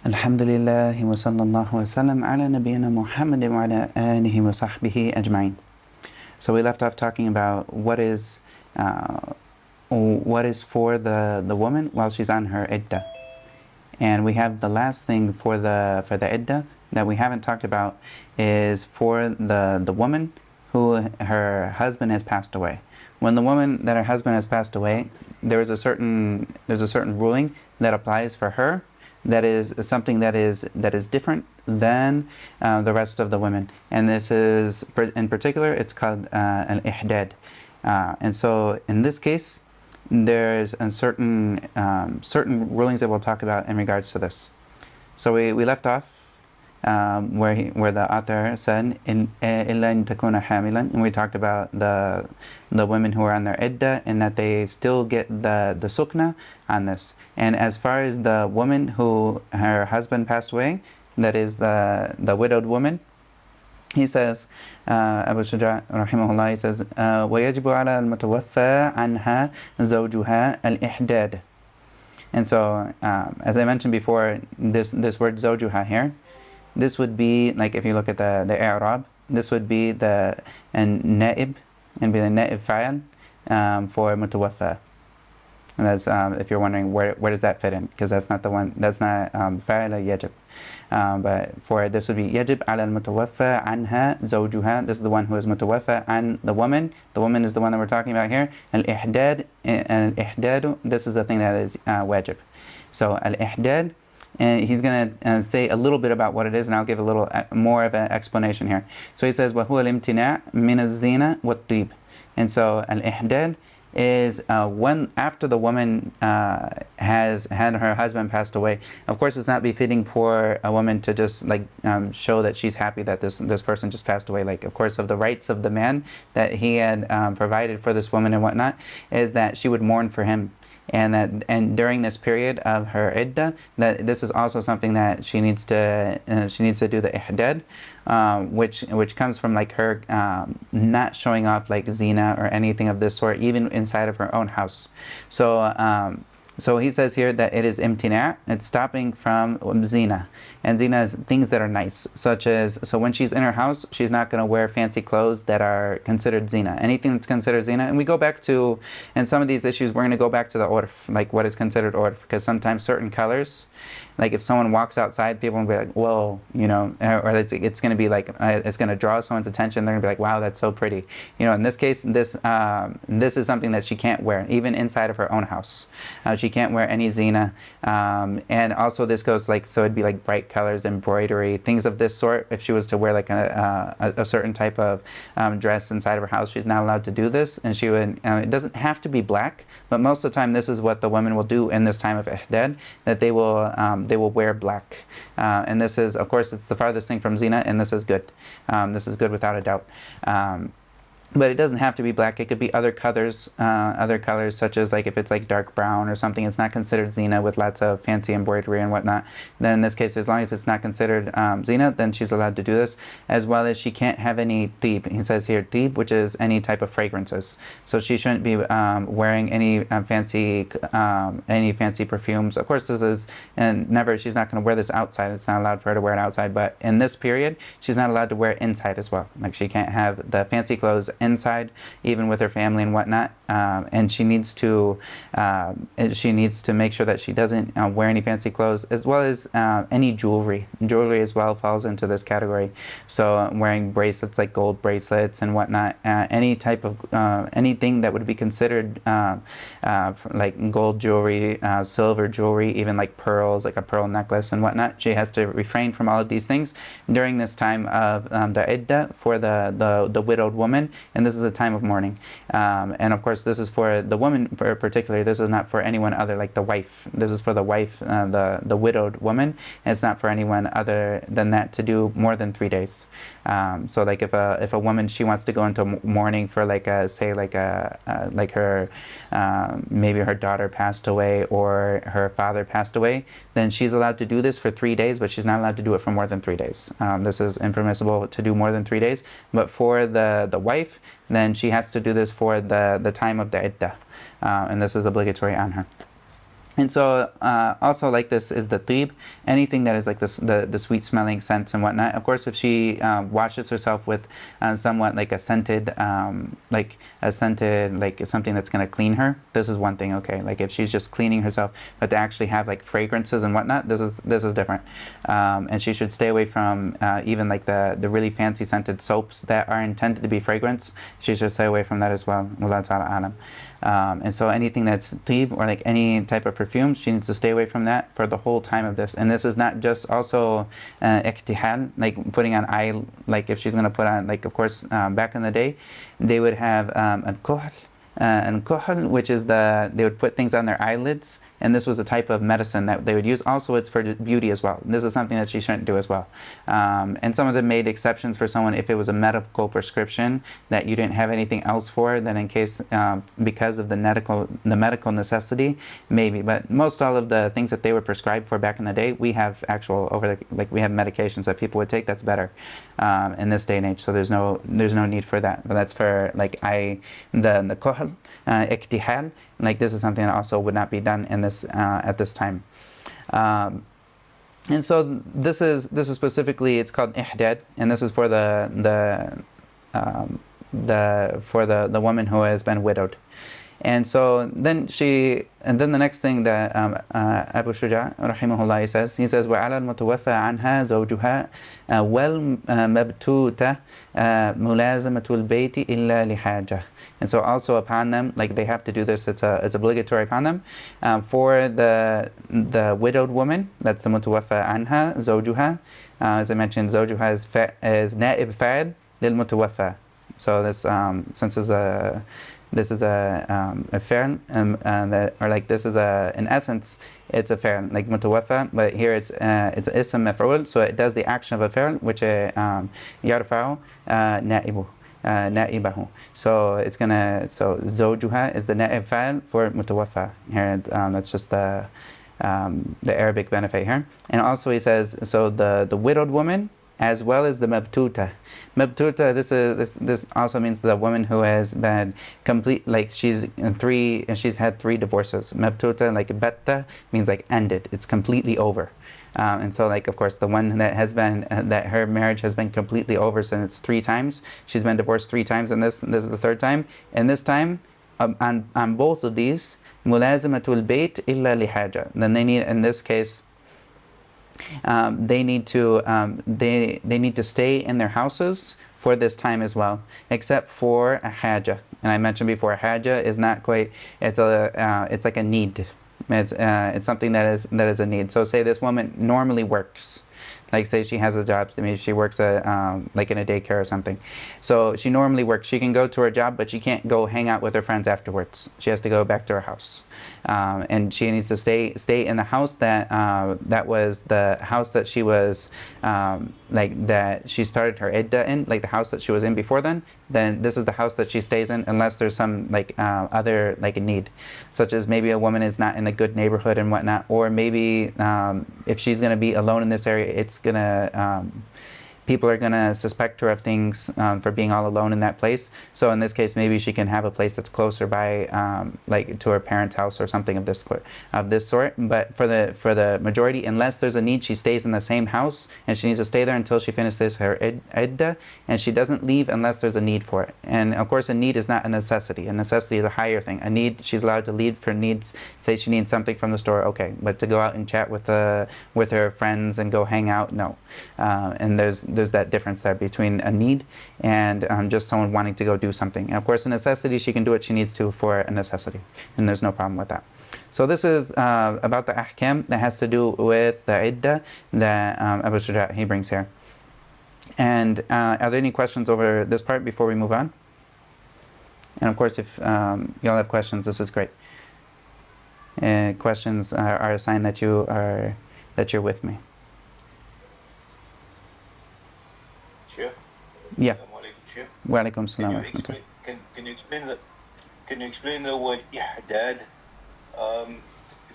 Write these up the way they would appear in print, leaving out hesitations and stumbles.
Alhamdulillah wa sallallahu wa sallam ala nabiyyina Muhammadin wa ala alihi wa sahbihi ajma'in. So we left off talking about what is for the woman while she's on her iddah. And we have the last thing for the iddah that we haven't talked about is for the woman who her husband has passed away. When the woman that her husband has passed away, there's a certain ruling that applies for her. That is something that is different than the rest of the women, and this is in particular it's called al-ihdad. And so in this case, there's a certain rulings that we'll talk about in regards to this. So we left off where the author said illa in takuna hamilan, and we talked about the women who are on their iddah and that they still get the sukna on this. And as far as the woman who her husband passed away, that is the widowed woman, he says, Abu Shujaa rahimahullah, he says وَيَجِبُ عَلَى الْمُتَوَفَّى عَنْهَا زَوْجُهَا الْإِحْدَادِ. And so as I mentioned before, this word zawjuha here, this would be, like if you look at the i'rab, this would be the naib, and be the naib fa'il for mutawaffa. And that's if you're wondering where does that fit in, because that's not the one, that's not fa'il yajib. But for this would be yajib ala al-mutawaffa anha zawjuha. This is the one who is mutawaffa an the woman. The woman is the one that we're talking about here. Al-ihdad, this is the thing that is wajib. So al-ihdad, and he's going to say a little bit about what it is, and I'll give a little more of an explanation here. So he says, وَهُوَ الْإِمْتِنَاعُ مِنَ الزِّينَةِ وَالطِّيبِ. And so al-ihdad is when after the woman has had her husband passed away. Of course, it's not befitting for a woman to just like show that she's happy that this person just passed away. Like, of course, of the rights of the man that he had provided for this woman and whatnot, is that she would mourn for him. And during this period of her iddah, that this is also something that she needs to do the ihdad, which comes from like her not showing off like zina or anything of this sort, even inside of her own house. So he says here that it is imtina', it's stopping from zina. And zina is things that are nice, such as, so when she's in her house, she's not going to wear fancy clothes that are considered zina. Anything that's considered zina, and we go back to, in some of these issues, we're going to go back to the urf, like what is considered urf, because sometimes certain colors, like if someone walks outside, people will be like, whoa, you know, or it's going to be like, it's going to draw someone's attention. They're going to be like, wow, that's so pretty. You know, in this case, this is something that she can't wear, even inside of her own house. She can't wear any zina. And also this goes like, so it'd be like bright colors, embroidery, things of this sort. If she was to wear like a certain type of dress inside of her house, she's not allowed to do this. And she would, it doesn't have to be black, but most of the time this is what the women will do in this time of ihdad, that they will wear black. And this is, of course, it's the farthest thing from zina, and this is good. This is good without a doubt. But it doesn't have to be black. It could be other colors such as like if it's like dark brown or something, it's not considered zina with lots of fancy embroidery and whatnot. Then in this case, as long as it's not considered zina, then she's allowed to do this, as well as she can't have any tib. He says here tib, which is any type of fragrances. So she shouldn't be wearing any fancy perfumes. Of course, this is, and never, she's not going to wear this outside. It's not allowed for her to wear it outside. But in this period, she's not allowed to wear it inside as well. Like she can't have the fancy clothes inside, even with her family and whatnot, and she needs to make sure that she doesn't wear any fancy clothes, as well as any jewelry. Jewelry as well falls into this category. So wearing bracelets like gold bracelets and whatnot, any type of anything that would be considered like gold jewelry, silver jewelry, even like pearls, like a pearl necklace and whatnot. She has to refrain from all of these things during this time of the iddah for the widowed woman. And this is a time of mourning. And of course, this is for the woman particularly. This is not for anyone other, like the wife. This is for the wife, the widowed woman. And it's not for anyone other than that to do more than 3 days. So like if a woman, she wants to go into mourning for like like her, maybe her daughter passed away or her father passed away, then she's allowed to do this for 3 days, but she's not allowed to do it for more than 3 days. This is impermissible to do more than 3 days. But for the wife, then she has to do this for the time of the iddah, and this is obligatory on her. And so also like this is the tib, anything that is like this, the sweet smelling scents and whatnot. Of course, if she washes herself with somewhat like a scented, like something that's going to clean her, this is one thing, okay. Like if she's just cleaning herself, but to actually have like fragrances and whatnot, this is different. And she should stay away from even like the really fancy scented soaps that are intended to be fragrance. She should stay away from that as well. Wallahu ta'ala alam. And so anything that's tib or like any type of perfume, she needs to stay away from that for the whole time of this. And this is not just also iktihal, like putting on eye, like if she's going to put on, like of course back in the day they would have al-kuhl, which is they would put things on their eyelids, and this was a type of medicine that they would use. Also, it's for beauty as well. This is something that she shouldn't do as well. And some of them made exceptions for someone if it was a medical prescription that you didn't have anything else for, then in case, because of the medical necessity, maybe. But most all of the things that they were prescribed for back in the day, we have actual we have medications that people would take that's better in this day and age. So there's no need for that. But that's for like the kuhl, iktihal. Like this is something that also would not be done in this at this time. And so this is specifically, it's called ihdad, and this is for the woman who has been widowed. And so then the next thing that Abu Shujaa rahimahullah says, he says, وَعَلَى الْمُتَوَفَّى عَنْهَا زَوْجُهَا وَالْمَبْتُوتَةِ مُلَازَمَةُ الْبَيْتِ إِلَّا لِحَاجَةٍ. And so also upon them, like they have to do this, it's obligatory upon them. For the widowed woman, that's the mutawaffa anha, zawjuha. As I mentioned, zawjuha is na'ib fa'il lil mutawaffa. So this, since this is a fi'l, or like this is in essence, it's a fi'l, like mutawaffa, but here it's ism maf'ul, so it does the action of a fi'l, which yarfa'u na'ibu. Na'ibahu. So zawjuha is the na'ib fa'il for mutawaffa. Here, that's just the Arabic benefit here. And also he says, so the widowed woman as well as the mabtuta. Mabtuta, this also means the woman who has been complete, like she's had 3 divorces. Mabtuta, like batta, means like ended. It's completely over. And so, like, of course, the one that has been, that her marriage has been completely over since 3 times. She's been divorced 3 times, and this is the 3rd time. And this time, on both of these, mulazamatul bayt illa lihaja. Then they need, in this case, they need to stay in their houses for this time as well, except for a haja. And I mentioned before, a haja is not quite, it's like a need. It's something that is a need. So say this woman normally works, like say she has a job, maybe she works like in a daycare or something. So she normally works. She can go to her job, but she can't go hang out with her friends afterwards. She has to go back to her house, and she needs to stay in the house that was the house that she was like that she started her iddah in, like the house that she was in before then. Then this is the house that she stays in, unless there's some like other like a need, such as maybe a woman is not in a good neighborhood and whatnot, or maybe if she's going to be alone in this area, it's gonna people are going to suspect her of things for being all alone in that place. So in this case, maybe she can have a place that's closer by, like to her parents' house or something of this sort. But for the majority, unless there's a need, she stays in the same house, and she needs to stay there until she finishes her iddah, and she doesn't leave unless there's a need for it. And of course, a need is not a necessity. A necessity is a higher thing. A need, she's allowed to leave for needs. Say she needs something from the store, okay. But to go out and chat with her friends and go hang out, no. And there's that difference there between a need and just someone wanting to go do something. And of course, a necessity, she can do what she needs to for a necessity, and there's no problem with that. So this is about the ahkam that has to do with the iddah that Abu Shujaa he brings here. And are there any questions over this part before we move on? And of course, if y'all have questions, this is great. Questions are a sign that you're with me. Yeah. Wa alaikum salam. Can you explain the word ihdad?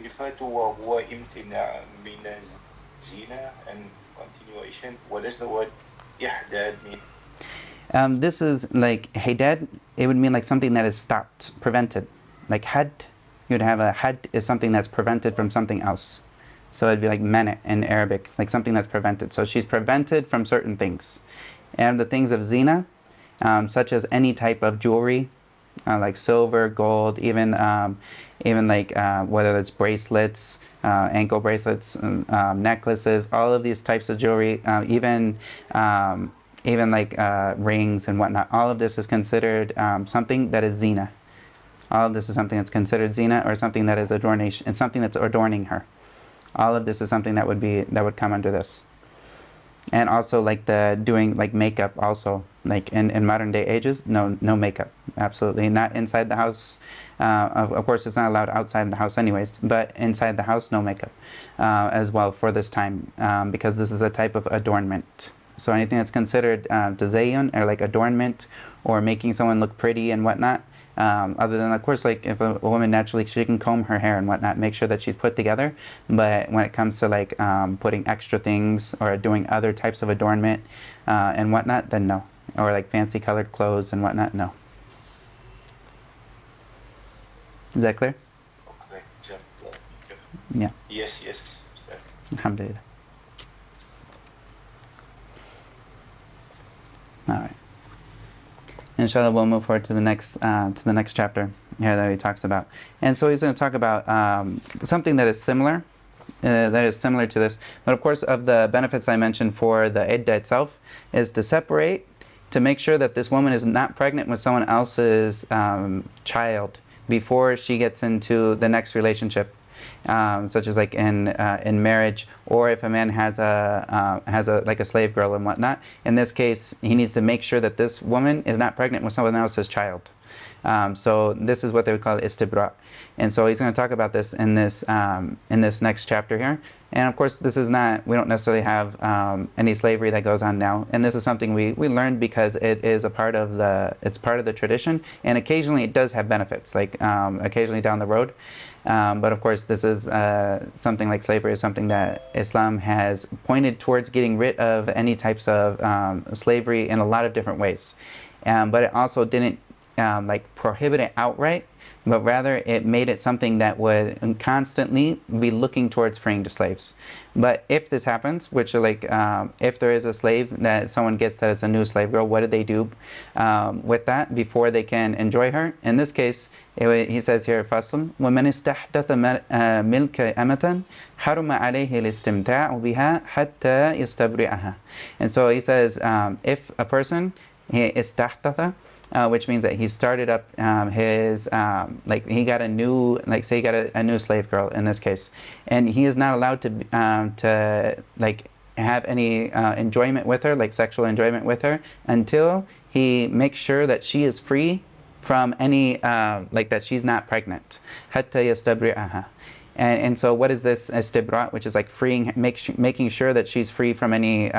Refer to وهو امتناع من الزنا and continuation. What does the word ihdad mean? This is like hidad. It would mean like something that is stopped, prevented. Like had, you'd have a had is something that's prevented from something else. So it'd be like mana in Arabic, like something that's prevented. So she's prevented from certain things. And the things of zina, such as any type of jewelry, like silver, gold, even like whether it's bracelets, ankle bracelets, necklaces, all of these types of jewelry, even like rings and whatnot. All of this is considered something that is zina. All of this is something that's considered zina, or something that is adornation, and something that's adorning her. All of this is something that would come under this. And also like the doing like makeup also, like in modern day ages, no makeup, absolutely not inside the house. Of course it's not allowed outside the house anyways, but inside the house no makeup as well for this time, because this is a type of adornment. So anything that's considered tazayyun, or like adornment, or making someone look pretty and whatnot, other than, of course, like if a woman naturally, she can comb her hair and whatnot, make sure that she's put together. But when it comes to like putting extra things or doing other types of adornment and whatnot, then no. Or like fancy colored clothes and whatnot, no. Is that clear? Okay. Yeah. Yes. Alhamdulillah. All right. Inshallah, we'll move forward to the next chapter here that he talks about. And so he's going to talk about something that is similar to this. But of course, of the benefits I mentioned for the iddah itself is to separate, to make sure that this woman is not pregnant with someone else's child before she gets into the next relationship. Such as like in marriage, or if a man has a like a slave girl and whatnot. In this case, he needs to make sure that this woman is not pregnant with someone else's child. So this is what they would call istibra. And so he's going to talk about this in this next chapter here. And of course, this is not, we don't necessarily have any slavery that goes on now. And this is something we learned because it is part of the tradition. And occasionally it does have benefits, like occasionally down the road. But of course, this is something like slavery is something that Islam has pointed towards getting rid of any types of slavery in a lot of different ways. But it also didn't like prohibit it outright, but rather it made it something that would constantly be looking towards freeing the slaves. But if this happens, which like if there is a slave that someone gets that is a new slave girl, what do they do with that before they can enjoy her? In this case, he says here, فَصْلٌ وَمَنِ اسْتَحْدَثَ مِلْكَ أَمَةً حَرُمَ عَلَيْهِ الْإِسْتِمْتَاعُ بِهَا حَتَّى يَسْتَبْرِئَهَا. And so he says, if a person istahdatha, which means that he started up his like he got a new, like say he got a new slave girl in this case, and he is not allowed to like have any enjoyment with her, like sexual enjoyment with her, until he makes sure that she is free from any like that she's not pregnant. Hatta yastabri'aha. And so what is this istibra', which is like freeing, making sure that she's free from any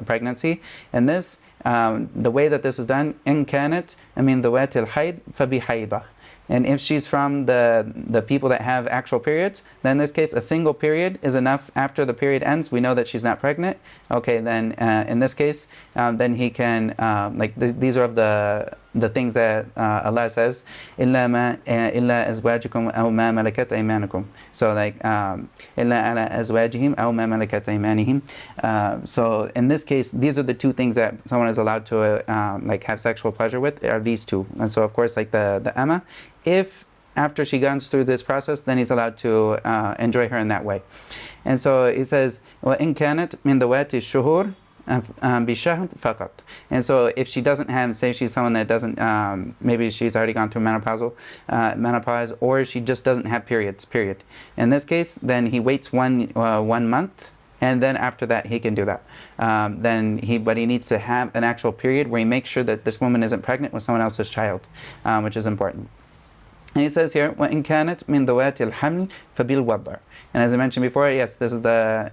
pregnancy. And this, the way that this is done, in kanat, ذوات الحيض فبحيضة. And if she's from the people that have actual periods, then in this case, a single period is enough. After the period ends, we know that she's not pregnant. Okay, then in this case, then he can, like these are of the things that Allah says, إِلَّا أَزْوَاجِكُمْ أَوْ مَا مَلَكَتْ أَيْمَانُكُمْ. So like, إِلَّا عَلَى أَزْوَاجِهِمْ أَوْ مَا مَلَكَتْ أَيْمَانِهِمْ. So in this case, these are the two things that someone is allowed to like have sexual pleasure with, are these two. And so of course, like the amma, if after she goes through this process, then he's allowed to enjoy her in that way. And so he says, وَإِن كَانَتْ مِنْ ذَوَاتِ الشُّهُورِ بِشَهْرٍ فَقَطْ. And so if she doesn't have, say she's someone that doesn't, maybe she's already gone through menopause, or she just doesn't have periods, period. In this case, then he waits 1 month, and then after that he can do that. But he needs to have an actual period where he makes sure that this woman isn't pregnant with someone else's child, which is important. And he says here, وَإِن كَانَتْ مِنْ ذَوَاتِ الْحَمْلِ فَبِالْوَضْعِ. And as I mentioned before, yes, this is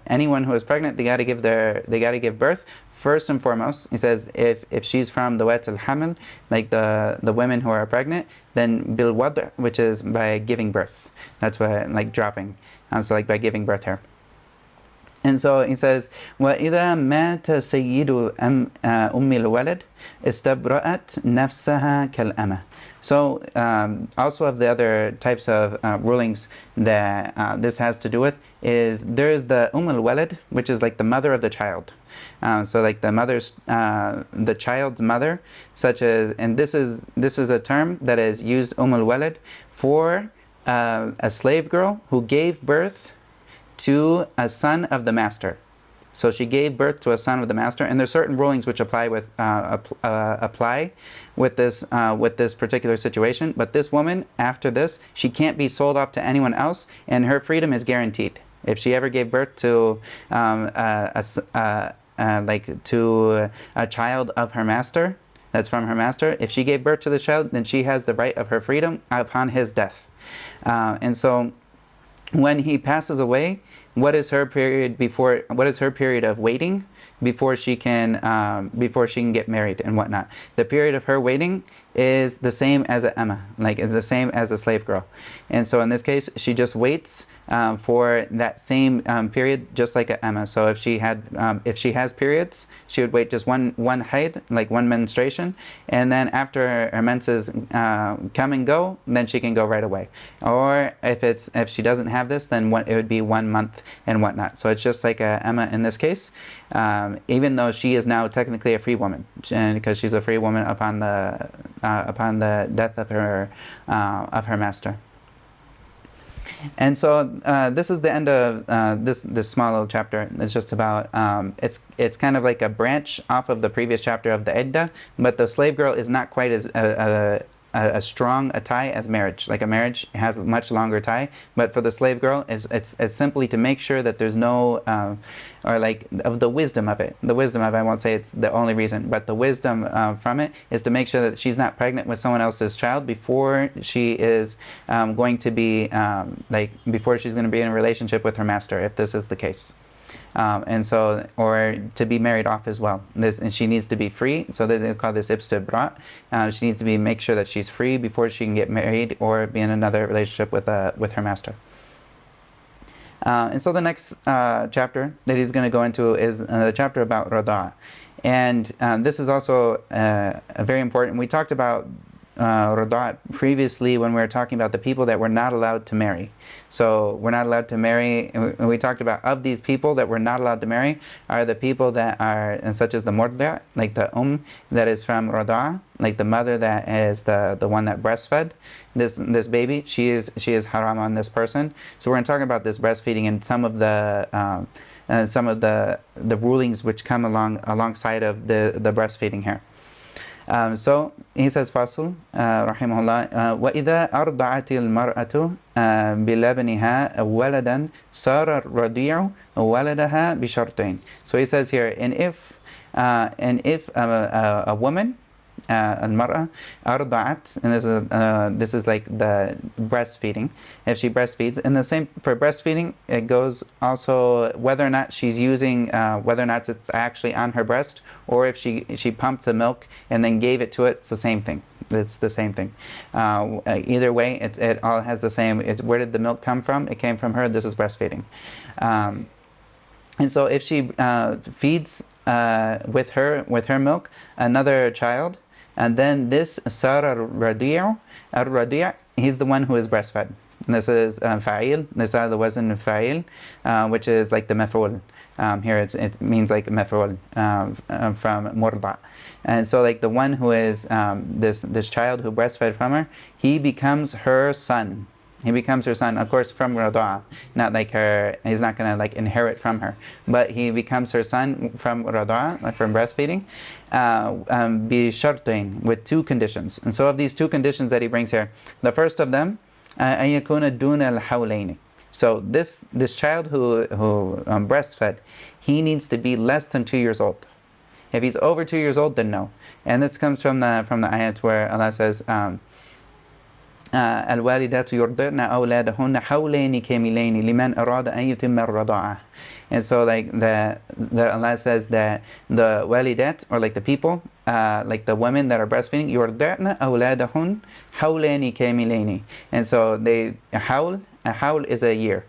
anyone who is pregnant, they got to give birth first and foremost. He says if she's from ذوات الحمل, like the women who are pregnant, then بالوضع, which is by giving birth. That's what, like dropping. So like by giving birth here. And so he says, وَإِذَا مَاتَ سَيِّدُ أُمِّ الْوَلَدِ اسْتَبْرَأَتْ نَفْسَهَا كَالْأَمَةِ. So also of the other types of rulings that this has to do with is there is the al-walad, which is like the mother of the child. So like the child's mother, such as, and this is a term that is used al-walad for a slave girl who gave birth to a son of the master. So she gave birth to a son of the master, and there's certain rulings which apply with this particular situation. But this woman, after this, she can't be sold off to anyone else, and her freedom is guaranteed. If she ever gave birth to a child of her master, that's from her master. If she gave birth to the child, then she has the right of her freedom upon his death. And so, when he passes away, what is her period of waiting before she can get married and whatnot? The period of her waiting is the same as an emma, like it's the same as a slave girl. And so in this case, she just waits for that same period, just like an emma. So if she has periods, she would wait just one haid, like one menstruation, and then after her menses come and go, then she can go right away. Or if she doesn't have this, then it would be 1 month and whatnot. So it's just like a emma in this case, even though she is now technically a free woman, and because she's a free woman upon the death of her master. And so this is the end of this small little chapter. It's just about it's kind of like a branch off of the previous chapter of the iddah, but the slave girl is not quite as a strong a tie as marriage. Like a marriage has a much longer tie, but for the slave girl, it's simply to make sure that there's no or like of the wisdom of it. The wisdom of it, I won't say it's the only reason, but the wisdom from it is to make sure that she's not pregnant with someone else's child before she is going to be before she's going to be in a relationship with her master, if this is the case. And so, or to be married off as well. And she needs to be free. So they call this ibstibra. She needs to make sure that she's free before she can get married or be in another relationship with her master. And so the next chapter that he's going to go into is the chapter about rada'a. And this is also very important. We talked about rada'a previously when we were talking about the people that were not allowed to marry. So we're not allowed to marry, and we talked about of these people that we're not allowed to marry are the people that are, and such as the murdi', like the that is from rada'a, like the mother that is the one that breastfed this baby. She is haram on this person. So we're going to talk about this breastfeeding and some of the rulings which come alongside of the breastfeeding here. So he says, Fasul, rahimahullah, وَإِذَا أَرْضَعَتِ الْمَرْأَةُ بِلَبْنِهَا وَلَدًا صَارَ الرَّضِيعُ وَلَدَهَا بِشَرْطَيْنِ. So he says here, and if a woman, al-mar'a, arda'at, and this is like the breastfeeding. If she breastfeeds, and the same for breastfeeding, it goes also whether or not she's using, whether or not it's actually on her breast, or if she pumped the milk and then gave it to it. It's the same thing. It's the same thing. Either way, it all has the same. Where did the milk come from? It came from her. This is breastfeeding. And so if she feeds with her milk another child, and then this Sar al-Radi', he's the one who is breastfed. And this is fa'il. This is the wazn fa'il, which is like the maf'ul. Here it means like maf'ul from murda'. And so like the one who is this child who breastfed from her, he becomes her son. He becomes her son, of course, from rada'a, not like her. He's not gonna like inherit from her, but he becomes her son from rada'a, like from breastfeeding, bi shartain, with two conditions. And so of these two conditions that he brings here, the first of them, an yakuna duna al-hawlaini. So this child who breastfed, he needs to be less than 2 years old. If he's over 2 years old, then no. And this comes from the ayat where Allah says, الوالدات يرضعن أولادهن حولين كاملين لمن أراد أن يتم الرضاعة. And so like the Allah says that the walidat, or like the people, like the women that are breastfeeding, يرضعن أولادهن حولين كاملين. And so a hawl is a year.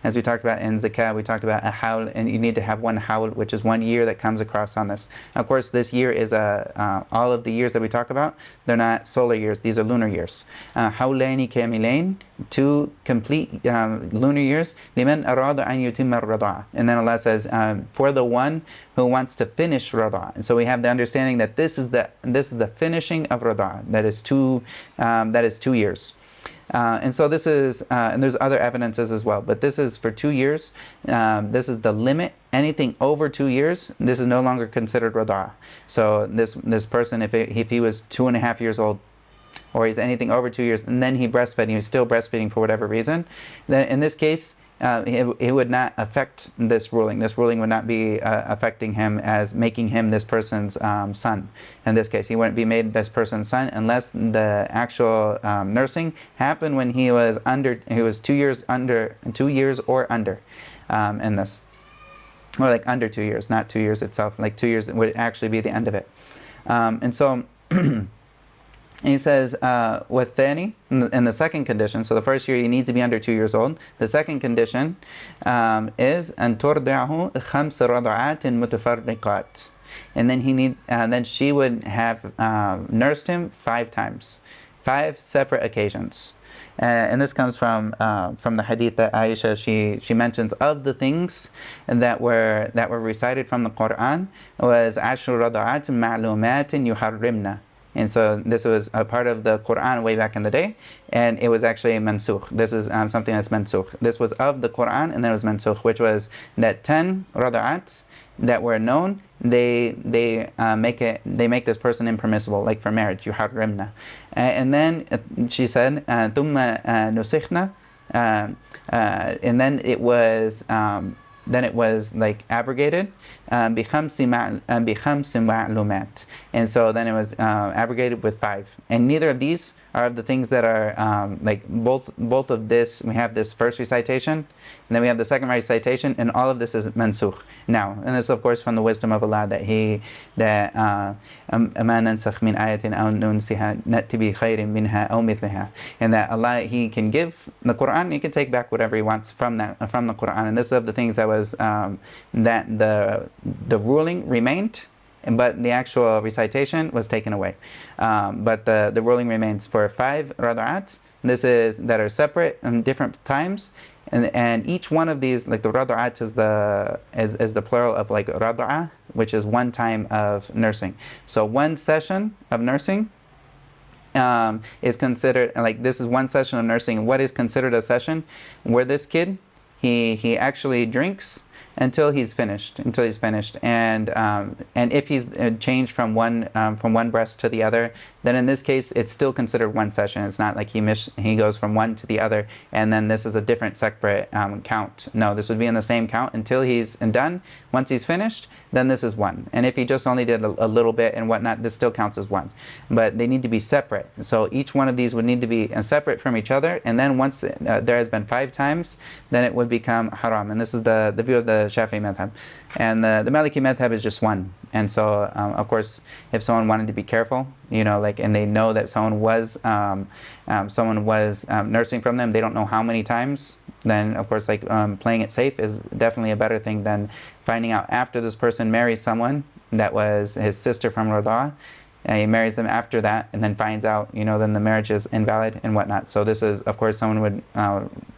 As we talked about in zakah, we talked about a hawl, and you need to have one hawl, which is 1 year that comes across on this. Of course, this year is all of the years that we talk about, they're not solar years, these are lunar years. Hawlaini kamilain, 2 complete lunar years. Liman arada an yutimma ar-rada'a. And then Allah says, for the one who wants to finish rada'a. And so we have the understanding that this is the finishing of rada'a. That is 2 years. And so this is, and there's other evidences as well, but this is for 2 years. This is the limit. Anything over 2 years, this is no longer considered rada'ah. So this person, if he was 2.5 years old, or he's anything over 2 years, and then he was still breastfeeding for whatever reason, then in this case, it would not affect this ruling. This ruling would not be affecting him as making him this person's son. In this case, he wouldn't be made this person's son unless the actual nursing happened when he was 2 years or under in this. Or like under 2 years, not 2 years itself. Like 2 years would actually be the end of it. And so he says, with thani, in the second condition, so the first year you need to be under 2 years old. The second condition is أن ترضعه 5 رضعات متفرقات. And then she would have nursed him 5 times, 5 separate occasions. And this comes from the hadith that Aisha, she mentions of the things that were recited from the Quran was ashru rada'at ma'lumatin yuharrimna. And so this was a part of the Quran way back in the day, and it was actually mansukh. This is something that's mansukh. This was of the Quran, and then it was mansukh, which was that 10 rada'at that were known, they make this person impermissible, like for marriage, yuharrimna. And then she said, thumma nusikhna, and then it was like abrogated, bikhamsi ma'lumat. And so then it was abrogated with 5. And neither of these are of the things that are like both of this. We have this first recitation, and then we have the second recitation, and all of this is mansukh. Now, and this is of course from the wisdom of Allah that ma nansakh min ayatin aw nunsiha na'ti bi khairin minha aw mithliha, and that Allah, He can give the Quran, He can take back whatever He wants from the Quran. And this is of the things that was that the ruling remained, but the actual recitation was taken away. But the ruling remains for 5 rada'at. That are separate in different times, and each one of these, like the rada'at is the plural of like rada'ah, which is 1 time of nursing. So 1 session of nursing is considered, like this is 1 session of nursing. What is considered a session? Where this kid, he actually drinks until he's finished, and if he's changed from one breast to the other, then in this case it's still considered 1 session. It's not like he goes from one to the other, and then this is a different separate count. No, this would be in the same count until he's done. Once he's finished, then this is 1. And if he just only did a little bit and whatnot, this still counts as 1. But they need to be separate. So each one of these would need to be separate from each other. And then once there has been 5 times, then it would become haram. And this is the view of the Shafi'i madhab. And the Maliki madhab is just 1. And so, of course, if someone wanted to be careful, and they know that someone was nursing from them, they don't know how many times, then of course playing it safe is definitely a better thing than finding out after this person marries someone that was his sister from Radha, and he marries them after that, and then finds out, then the marriage is invalid and whatnot. So this is, of course, someone would,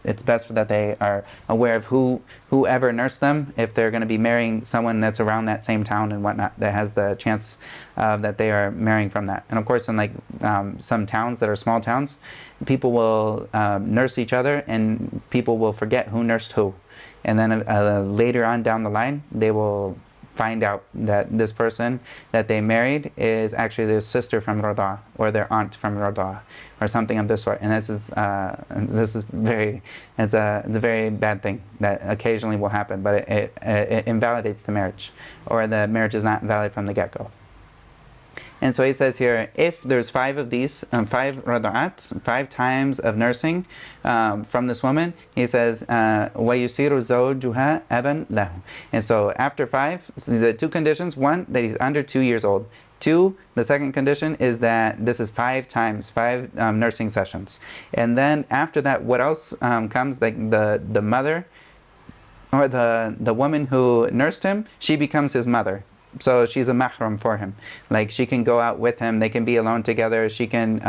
it's best that they are aware of whoever nursed them, if they're going to be marrying someone that's around that same town and whatnot, that has the chance that they are marrying from that. And of course, in some towns that are small towns, people will nurse each other, and people will forget who nursed who. And then later on down the line, they will find out that this person that they married is actually their sister from Radha, or their aunt from Radha, or something of this sort. And it's a very bad thing that occasionally will happen, but it invalidates the marriage, or the marriage is not valid from the get-go. And so he says here, if there's 5 of these, 5 rada'at, 5 times of nursing from this woman, he says, وَيُسِيرُ زَوْجُهَا أَبًا لَهُ. And so after 5, so the 2 conditions: 1, that he's under 2 years old. 2, the second condition is that this is 5 times, 5 nursing sessions. And then after that, what else comes? Like the mother or the woman who nursed him, she becomes his mother. So she's a mahram for him. Like she can go out with him. They can be alone together. She can,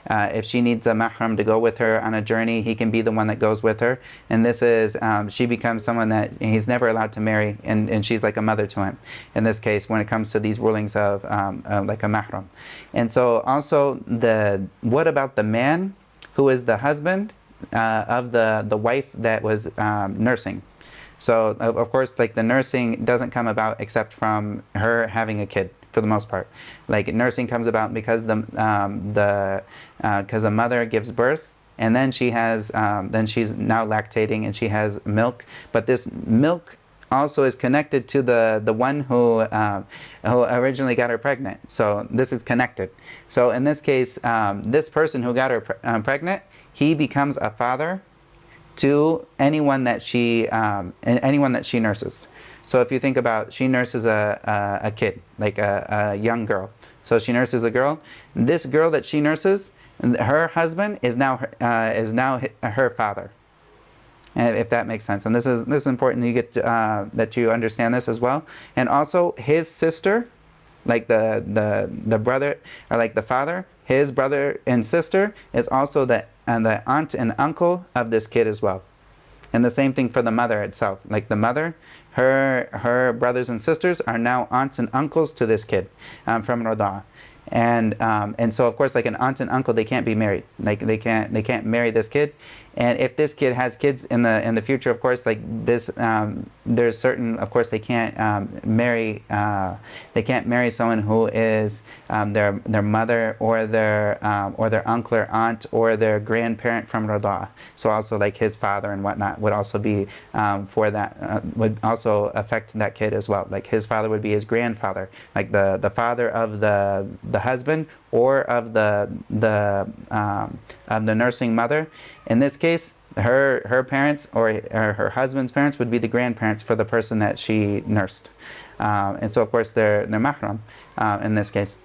if she needs a mahram to go with her on a journey, he can be the one that goes with her. And this is, she becomes someone that he's never allowed to marry, and she's like a mother to him. In this case, when it comes to these rulings of like a mahram. And so also what about the man who is the husband of the wife that was nursing? So, of course, like the nursing doesn't come about except from her having a kid, for the most part. Like nursing comes about because because a mother gives birth, and then she has then she's now lactating and she has milk. But this milk also is connected to the one who originally got her pregnant. So this is connected. So in this case, this person who got her pregnant, he becomes a father to anyone that she nurses. So if you think about, she nurses a kid, like a young girl. So she nurses a girl. This girl that she nurses, her husband is now her father. If that makes sense. And this is important. You get that you understand this as well. And also his sister, like the brother, or like the father, his brother and sister is also the aunt and uncle of this kid as well. And the same thing for the mother itself. Like the mother, her brothers and sisters are now aunts and uncles to this kid from Radha. And so of course, like an aunt and uncle, they can't be married. Like they can't marry this kid. And if this kid has kids in the future, of course, like this, there's certain, of course, they can't marry someone who is their mother or their uncle or aunt or their grandparent from Radha. So also like his father and whatnot would also be for that, would also affect that kid as well. Like his father would be his grandfather, like the father of the husband or of the nursing mother. In this case, her parents or her husband's parents would be the grandparents for the person that she nursed. And so of course they're mahram in this case.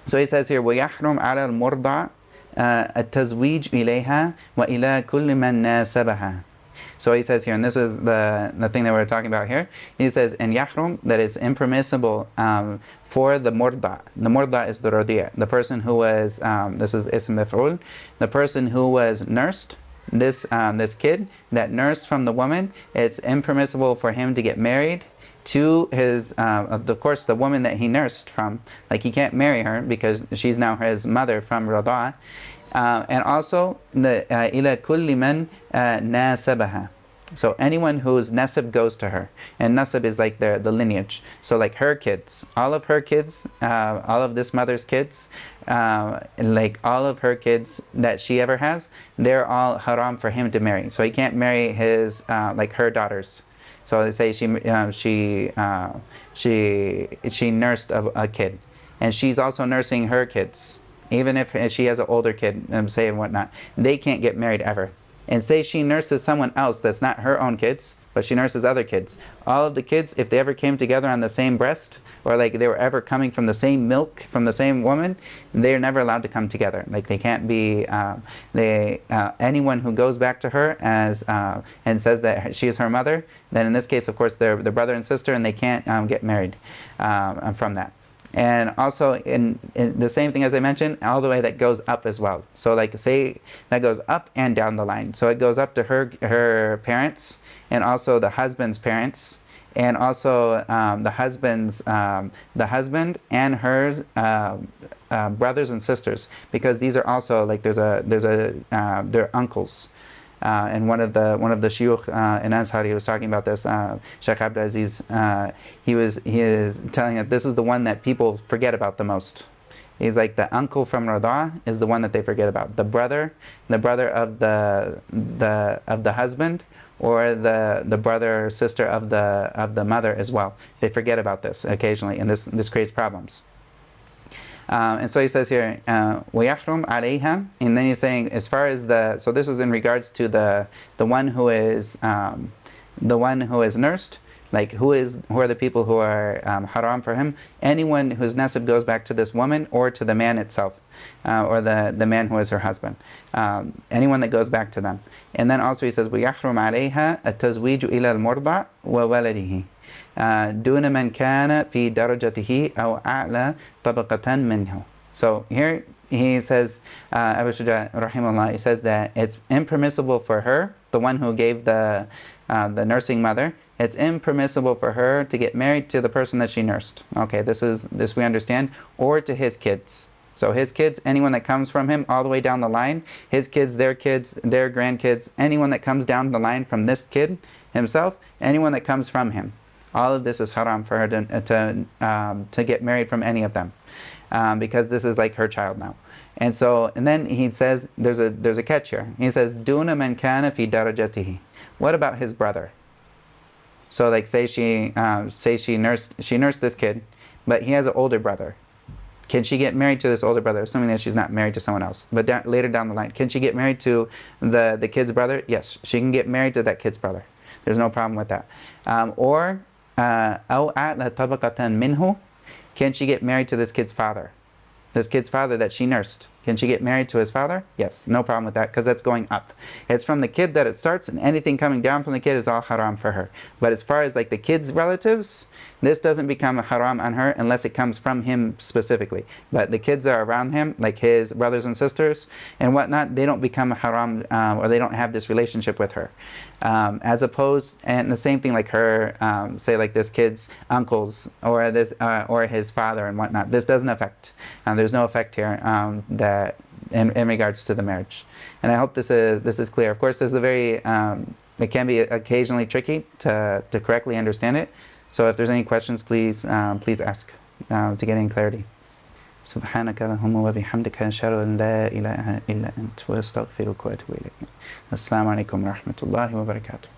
So he says here, وَيَحْرُمْ عَلَى الْمُرْضَعِ التَّزْوِيجُ إِلَيْهَا وَإِلَى كُلِّ مَنْ نَاسَبَهَا. So he says here, and this is the thing that we're talking about here. He says, in yahrum, that it's impermissible for the murda. The murda is the radiya, the person who was, this is ism maf'ul, the person who was nursed, this kid that nursed from the woman, it's impermissible for him to get married to his, of course, the woman that he nursed from. Like he can't marry her because she's now his mother from Radha. And also the ila kulli man nasabaha. So anyone whose nasab goes to her, and nasab is like the lineage. So like her kids, all of her kids, all of this mother's kids, like all of her kids that she ever has, they're all haram for him to marry. So he can't marry his like her daughters. So they say she nursed a kid, and she's also nursing her kids. Even if she has an older kid, say and whatnot, they can't get married ever. And say she nurses someone else that's not her own kids, but she nurses other kids. All of the kids, if they ever came together on the same breast, or like they were ever coming from the same milk from the same woman, they're never allowed to come together. Like they can't be. Anyone who goes back to her as and says that she is her mother, then in this case, of course, they're brother and sister, and they can't get married from that. And also in the same thing as I mentioned, all the way that goes up as well. So like say that goes up and down the line. So it goes up to her parents, and also the husband's parents, and also the husband and her brothers and sisters, because these are also like they're uncles. And one of the shuyukh in Azhar, he was talking about this. Sheikh Abdul Aziz, he is telling that this is the one that people forget about the most. He's like the uncle from Radha is the one that they forget about. The brother of the husband, or the brother or sister of the mother as well. They forget about this occasionally, and this creates problems. And so he says here, وَيَحْرُمْ عَلَيْهَا, and then he's saying, as far as so this is in regards to the one who is nursed, Like who are the people who are haram for him? Anyone whose nasab goes back to this woman or to the man itself, or the man who is her husband. Anyone that goes back to them. And then also he says, وَيَحْرُمْ عَلَيْهَا التَّزْوِيجُ إِلَى الْمُرْضَعِ وَوَلَدِهِ دُونَ مَنْ كَانَ فِي دَرَجَتِهِ أَوْ أَعْلَى طَبَقَةً مِنْهُ. So here he says, Abu Shujaa rahimahullah, he says that it's impermissible for her, the one who gave the nursing mother, it's impermissible for her to get married to the person that she nursed. Okay, this we understand, or to his kids. So his kids, anyone that comes from him all the way down the line, his kids, their grandkids, anyone that comes down the line from this kid himself, anyone that comes from him, all of this is haram for her to get married from any of them, because this is like her child now. And then he says there's a catch here. He says duna man kana fi darajatihi. What about his brother? So like say she nursed this kid, but he has an older brother. Can she get married to this older brother, assuming that she's not married to someone else? But later down the line, can she get married to the kid's brother? Yes, she can get married to that kid's brother. There's no problem with that. Or أو أعلى طبقة منه. Can she get married to this kid's father? This kid's father that she nursed. Can she get married to his father? Yes, no problem with that, because that's going up. It's from the kid that it starts, and anything coming down from the kid is all haram for her. But as far as like the kid's relatives, this doesn't become a haram on her unless it comes from him specifically. But the kids that are around him, like his brothers and sisters and whatnot, they don't become a haram, or they don't have this relationship with her. As opposed, and the same thing like her, say like this kid's uncles or his father and whatnot. This doesn't affect. There's no effect here that in regards to the marriage. And I hope this is clear. Of course, this is a very it can be occasionally tricky to correctly understand it. So if there's any questions, please ask to get any clarity. سبحانك اللهم وبحمدك أشهد أن لا إله إلا أنت وأستغفرك وأتوب إليك. السلام عليكم ورحمة الله وبركاته.